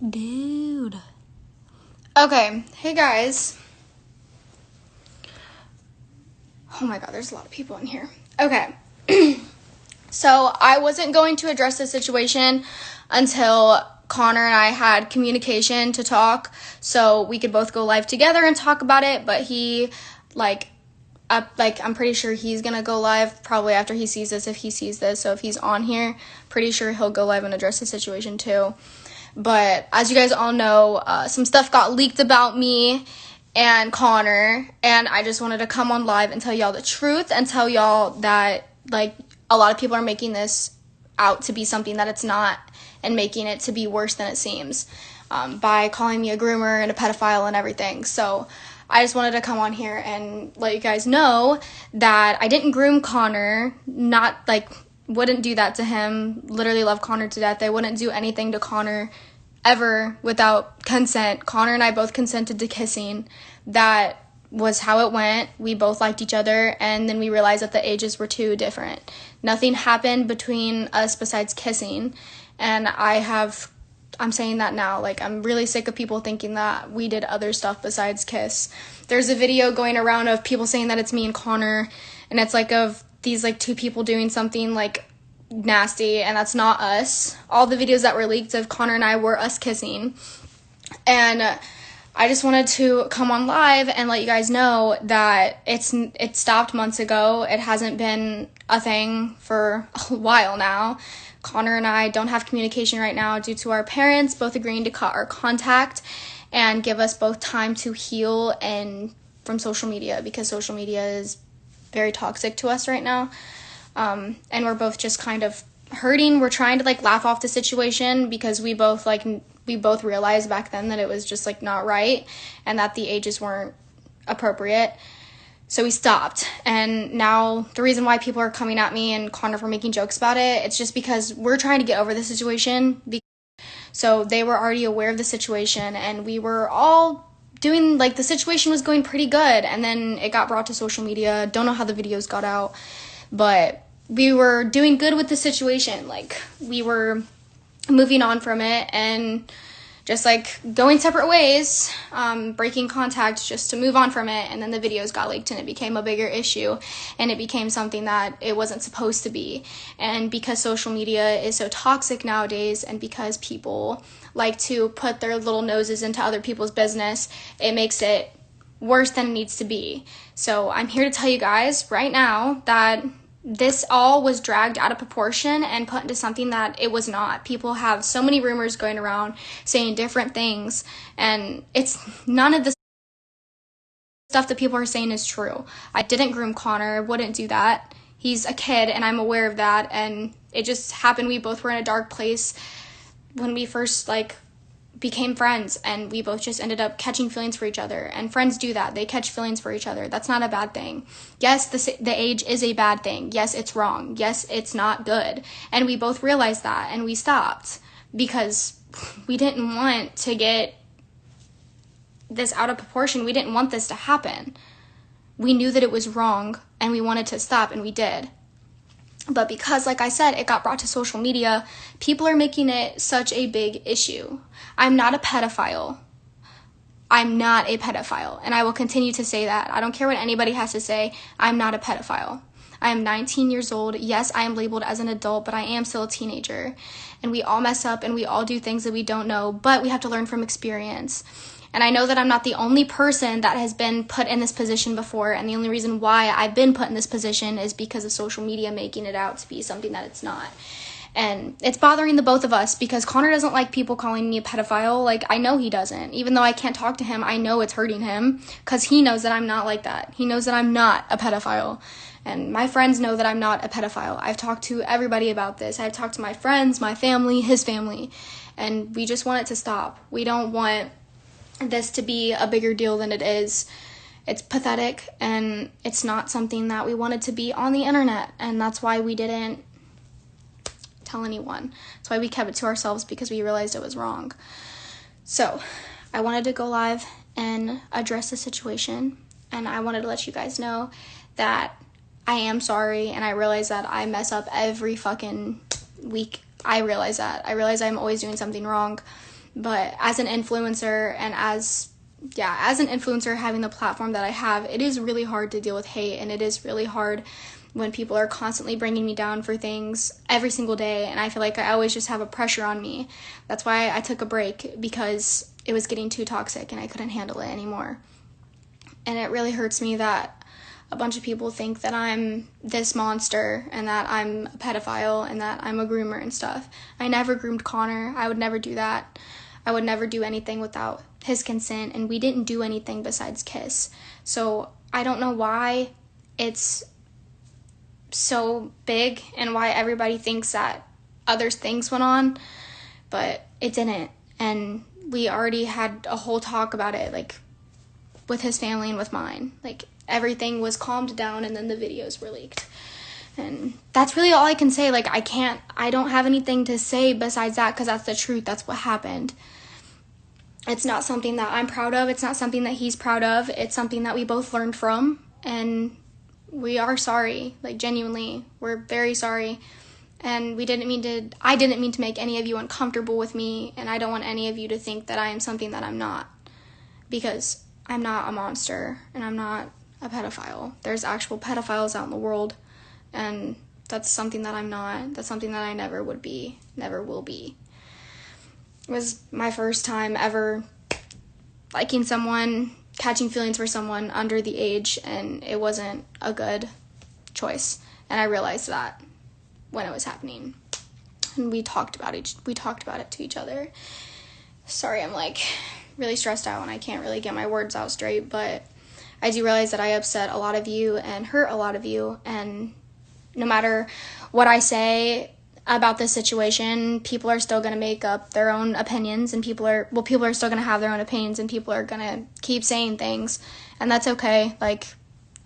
Dude. Okay, hey guys. Oh my god, there's a lot of people in here. Okay. So I wasn't going to address the situation until Connor and I had communication to talk so we could both go live together and talk about it, but he I'm pretty sure he's gonna go live probably after he sees this, if he sees this. So if he's on here, pretty sure he'll go live and address the situation too. But as you guys all know, some stuff got leaked about me and Connor, and I just wanted to come on live and tell y'all the truth and tell y'all that, like, a lot of people are making this out to be something that it's not and making it to be worse than it seems by calling me a groomer and a pedophile and everything. So I just wanted to come on here and let you guys know that I didn't groom Connor, wouldn't do that to him, literally love Connor to death. I wouldn't do anything to Connor ever without consent. Connor and I both consented to kissing. That was how it went. We both liked each other, and then we realized that the ages were too different. Nothing happened between us besides kissing, and I'm saying that now, like, I'm really sick of people thinking that we did other stuff besides kiss. There's a video going around of people saying that it's me and Connor, and it's like of these like two people doing something like nasty, and that's not us. All the videos that were leaked of Connor and I were us kissing. And I just wanted to come on live and let you guys know that it stopped months ago. It hasn't been a thing for a while now. Connor and I don't have communication right now due to our parents both agreeing to cut our contact and give us both time to heal and from social media, because social media is very toxic to us right now. And we're both just kind of hurting. We're trying to laugh off the situation because we both realized back then that it was just not right and that the ages weren't appropriate. So we stopped. And now the reason why people are coming at me and Connor for making jokes about it, it's just because we're trying to get over the situation. So they were already aware of the situation, and we were all doing, the situation was going pretty good, and then it got brought to social media. Don't know how the videos got out, but we were doing good with the situation. We were moving on from it and just going separate ways, breaking contact just to move on from it. And then the videos got leaked and it became a bigger issue, and it became something that it wasn't supposed to be. And because social media is so toxic nowadays, and because people like to put their little noses into other people's business, it makes it worse than it needs to be. So I'm here to tell you guys right now that this all was dragged out of proportion and put into something that it was not. People have so many rumors going around saying different things, and it's none of the stuff that people are saying is true. I didn't groom Connor, wouldn't do that. He's a kid, and I'm aware of that, and it just happened. We both were in a dark place when we first became friends, and we both just ended up catching feelings for each other. And friends do that. They catch feelings for each other. That's not a bad thing. Yes, the age is a bad thing. Yes, it's wrong. Yes, it's not good. And we both realized that, and we stopped because we didn't want to get this out of proportion. We didn't want this to happen. We knew that it was wrong, and we wanted to stop, and we did. But because, like I said, it got brought to social media, people are making it such a big issue. I'm not a pedophile. I'm not a pedophile, and I will continue to say that. I don't care what anybody has to say. I'm not a pedophile. I am 19 years old. Yes, I am labeled as an adult, but I am still a teenager. And we all mess up, and we all do things that we don't know, but we have to learn from experience. And I know that I'm not the only person that has been put in this position before, and the only reason why I've been put in this position is because of social media making it out to be something that it's not. And it's bothering the both of us because Connor doesn't like people calling me a pedophile. I know he doesn't. Even though I can't talk to him, I know it's hurting him because he knows that I'm not like that. He knows that I'm not a pedophile. And my friends know that I'm not a pedophile. I've talked to everybody about this. I've talked to my friends, my family, his family, and we just want it to stop. We don't want this to be a bigger deal than it is. It's pathetic, and it's not something that we wanted to be on the internet, and that's why we didn't tell anyone. That's why we kept it to ourselves, because we realized it was wrong. So I wanted to go live and address the situation, and I wanted to let you guys know that I am sorry, and I realize that I mess up every fucking week. I realize that. I realize I'm always doing something wrong, But as an influencer and as an influencer having the platform that I have, it is really hard to deal with hate, and it is really hard when people are constantly bringing me down for things every single day, and I feel like I always just have a pressure on me. That's why I took a break, because it was getting too toxic and I couldn't handle it anymore. And it really hurts me that a bunch of people think that I'm this monster and that I'm a pedophile and that I'm a groomer and stuff. I never groomed Connor. I would never do that. I would never do anything without his consent, and we didn't do anything besides kiss. So I don't know why it's so big and why everybody thinks that other things went on, but it didn't. And we already had a whole talk about it, like with his family and with mine. Like everything was calmed down, and then the videos were leaked. And that's really all I can say. Like I don't have anything to say besides that, because that's the truth. That's what happened. It's not something that I'm proud of. It's not something that he's proud of. It's something that we both learned from, and we are sorry. Like, genuinely, we're very sorry. And I didn't mean to make any of you uncomfortable with me, and I don't want any of you to think that I am something that I'm not, because I'm not a monster, and I'm not a pedophile. There's actual pedophiles out in the world, and that's something that I'm not. That's something that I never would be, never will be. It was my first time ever liking someone, catching feelings for someone under the age, and it wasn't a good choice. And I realized that when it was happening. And we talked about it to each other. Sorry, I'm like really stressed out and I can't really get my words out straight, but I do realize that I upset a lot of you and hurt a lot of you, and no matter what I say about this situation, people are still going to make up their own opinions, and people are still going to have their own opinions, and people are going to keep saying things, and that's okay. Like,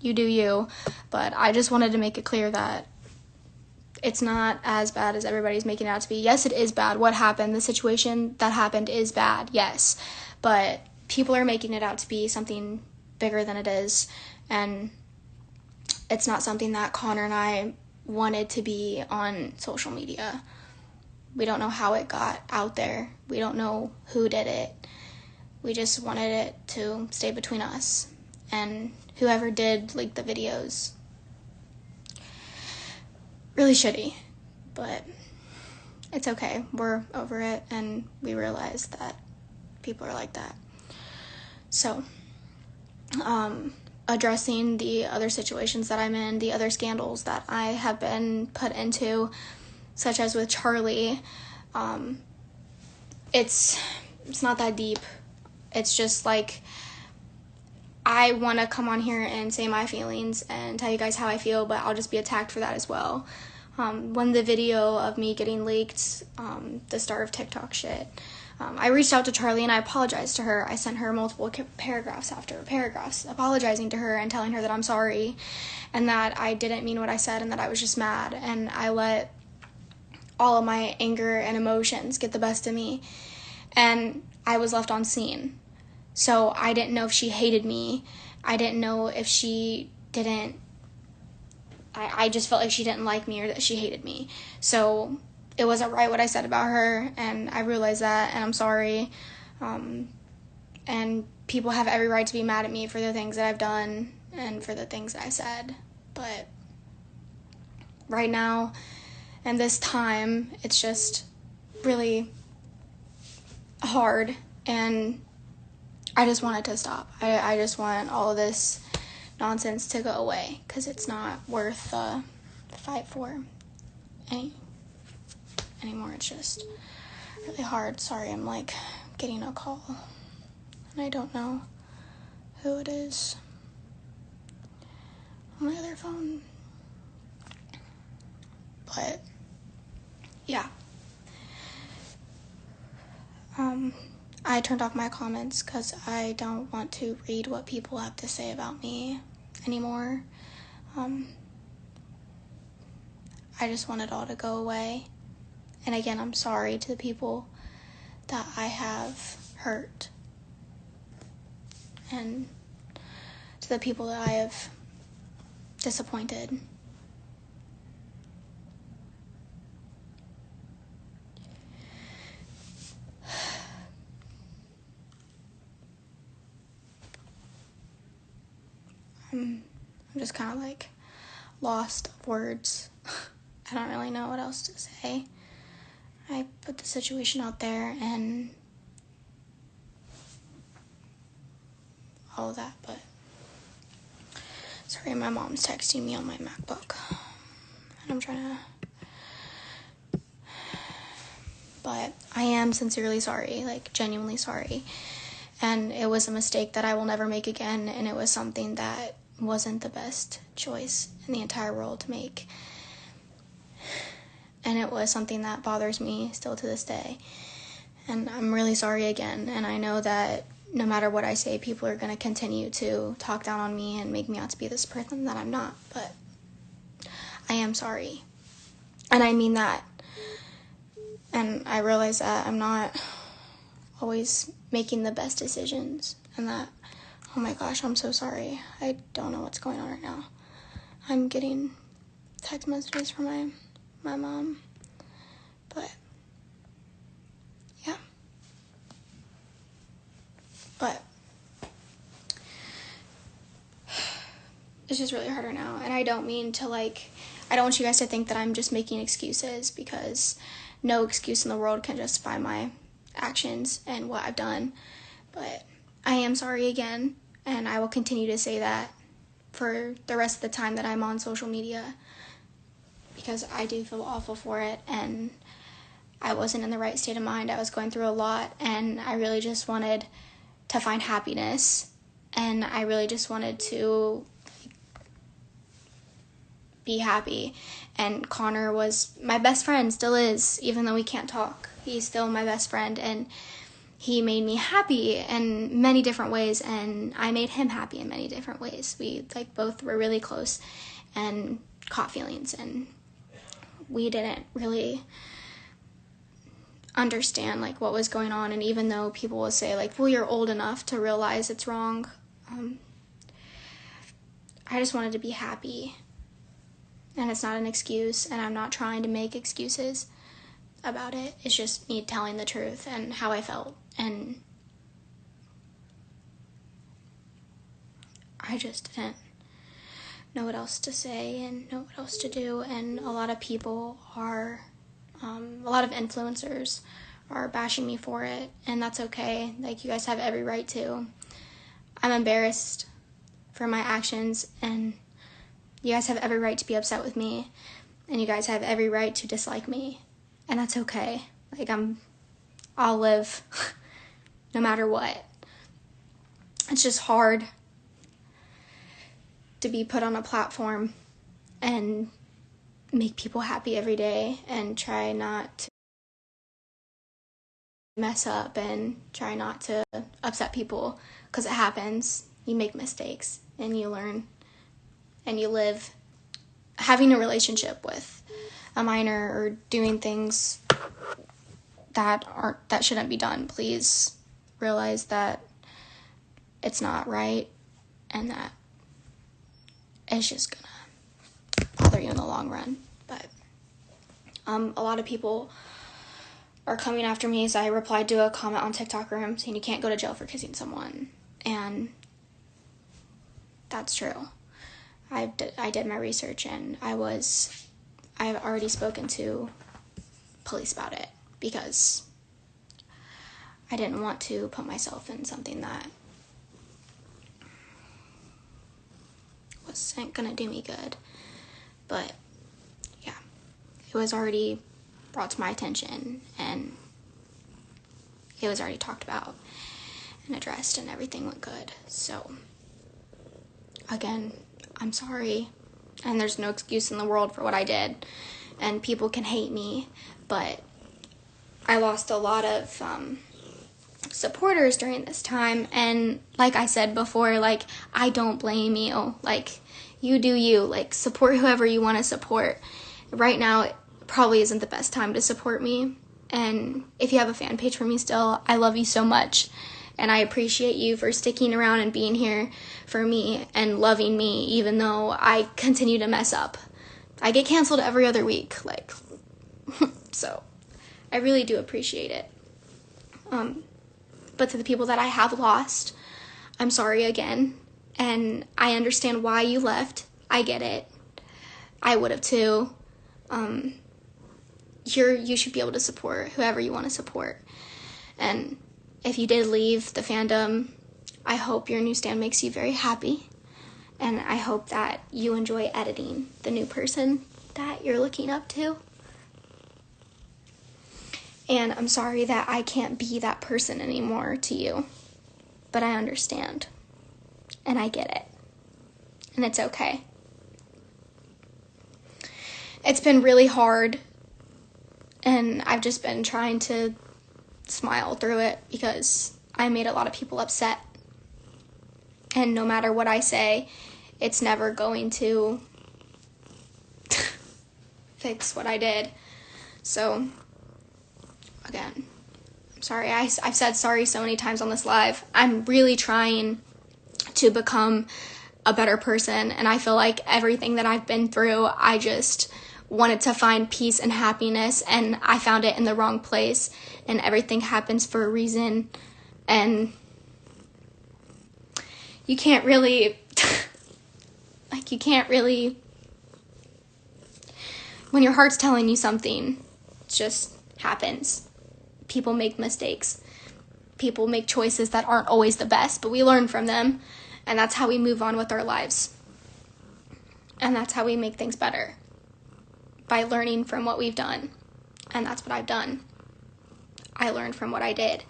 you do you. But I just wanted to make it clear that it's not as bad as everybody's making it out to be. Yes, it is bad. What happened, the situation that happened is bad, yes, but people are making it out to be something bigger than it is, and it's not something that Connor and I wanted to be on social media. We don't know how it got out there. We don't know who did it. We just wanted it to stay between us. And whoever did leak the videos, really shitty, but it's okay. We're over it, and we realize that people are like that. So, addressing the other situations that I'm in, the other scandals that I have been put into, such as with Charlie, it's not that deep. It's just like, I want to come on here and say my feelings and tell you guys how I feel, but I'll just be attacked for that as well. When the video of me getting leaked, the start of TikTok shit, I reached out to Charlie and I apologized to her. I sent her multiple paragraphs after paragraphs apologizing to her and telling her that I'm sorry and that I didn't mean what I said and that I was just mad, and I let all of my anger and emotions get the best of me, and I was left on scene. So I didn't know if she hated me. I didn't know if she didn't. I just felt like she didn't like me or that she hated me. So it wasn't right what I said about her, and I realized that, and I'm sorry. And people have every right to be mad at me for the things that I've done and for the things that I said. But right now, and this time, it's just really hard, and I just want it to stop. I just want all of this nonsense to go away, because it's not worth the fight for anymore. It's just really hard. Sorry, I'm like getting a call, and I don't know who it is on my other phone. But yeah. I turned off my comments because I don't want to read what people have to say about me anymore. I just want it all to go away. And again, I'm sorry to the people that I have hurt, and to the people that I have disappointed. I'm just kind of like lost of words. I don't really know what else to say. I put the situation out there and all of that, but sorry, my mom's texting me on my MacBook, and I'm trying to, but I am sincerely sorry, like genuinely sorry, and it was a mistake that I will never make again, and it was something that wasn't the best choice in the entire world to make, and it was something that bothers me still to this day, and I'm really sorry again, and I know that no matter what I say, people are going to continue to talk down on me and make me out to be this person that I'm not, but I am sorry, and I mean that, and I realize that I'm not always making the best decisions, and that, oh my gosh, I'm so sorry. I don't know what's going on right now. I'm getting text messages from my mom, but yeah. But it's just really hard right now, and I don't mean to, like, I don't want you guys to think that I'm just making excuses, because no excuse in the world can justify my actions and what I've done, but I am sorry again, and I will continue to say that for the rest of the time that I'm on social media, because I do feel awful for it, and I wasn't in the right state of mind. I was going through a lot, and I really just wanted to find happiness, and I really just wanted to be happy, and Connor was my best friend, still is, even though we can't talk. He's still my best friend, and he made me happy in many different ways, and I made him happy in many different ways. We, like, both were really close and caught feelings, and we didn't really understand, like, what was going on, and even though people will say, like, well, you're old enough to realize it's wrong, I just wanted to be happy, and it's not an excuse, and I'm not trying to make excuses about it. It's just me telling the truth and how I felt, and I just didn't know what else to say and know what else to do, and a lot of people are a lot of influencers are bashing me for it, and that's okay. Like, you guys have every right to. I'm embarrassed for my actions, and you guys have every right to be upset with me, and you guys have every right to dislike me, and that's okay. Like, I'll live no matter what. It's just hard to be put on a platform and make people happy every day and try not to mess up and try not to upset people, because it happens. You make mistakes and you learn and you live. Having a relationship with a minor or doing things that shouldn't be done, please realize that it's not right, and that it's just gonna bother you in the long run. But a lot of people are coming after me, so I replied to a comment on TikTok room saying you can't go to jail for kissing someone, and that's true. I did my research, and I've already spoken to police about it, because I didn't want to put myself in something that wasn't gonna do me good. But yeah, it was already brought to my attention, and it was already talked about and addressed, and everything went good. So again, I'm sorry, and there's no excuse in the world for what I did, and people can hate me, but I lost a lot of supporters during this time, and like I said before, like, I don't blame you. Like, you do you. Like, support whoever you want to support. Right now, it probably isn't the best time to support me, and if you have a fan page for me still, I love you so much, and I appreciate you for sticking around and being here for me and loving me, even though I continue to mess up. I get canceled every other week, like, so I really do appreciate it. But to the people that I have lost, I'm sorry again, and I understand why you left. I get it. I would have too. You should be able to support whoever you want to support. And if you did leave the fandom, I hope your new stand makes you very happy. And I hope that you enjoy editing the new person that you're looking up to. And I'm sorry that I can't be that person anymore to you. But I understand. And I get it. And it's okay. It's been really hard. And I've just been trying to smile through it because I made a lot of people upset. And no matter what I say, it's never going to fix what I did. So, again, I'm sorry. I've said sorry so many times on this live. I'm really trying to become a better person. And I feel like everything that I've been through, I just wanted to find peace and happiness, and I found it in the wrong place, and everything happens for a reason, and you can't really, when your heart's telling you something, it just happens. People make mistakes. People make choices that aren't always the best, but we learn from them, and that's how we move on with our lives, and that's how we make things better. By learning from what we've done. And that's what I've done. I learned from what I did.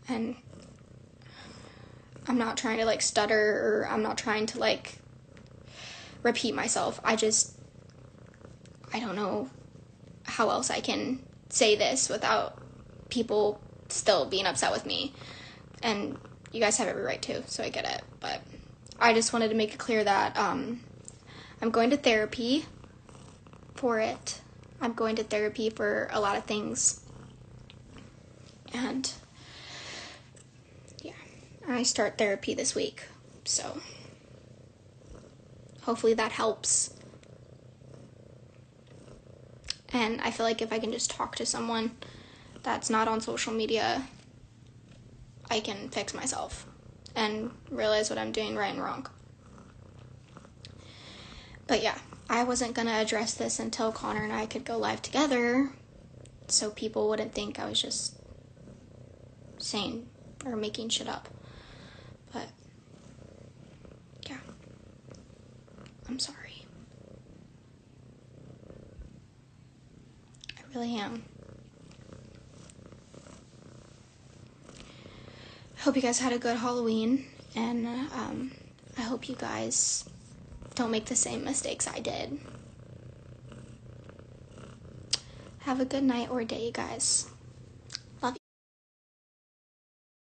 And I'm not trying to stutter, or I'm not trying to repeat myself. I don't know how else I can say this without people still being upset with me. And you guys have every right to, so I get it. But I just wanted to make it clear that I'm going to therapy for it. I'm going to therapy for a lot of things. And yeah, I start therapy this week. So hopefully that helps. And I feel like if I can just talk to someone that's not on social media, I can fix myself and realize what I'm doing right and wrong. But yeah, I wasn't going to address this until Connor and I could go live together, so people wouldn't think I was just saying or making shit up. But yeah, I'm sorry. I really am. I hope you guys had a good Halloween, and I hope you guys don't make the same mistakes I did. Have a good night or day, guys.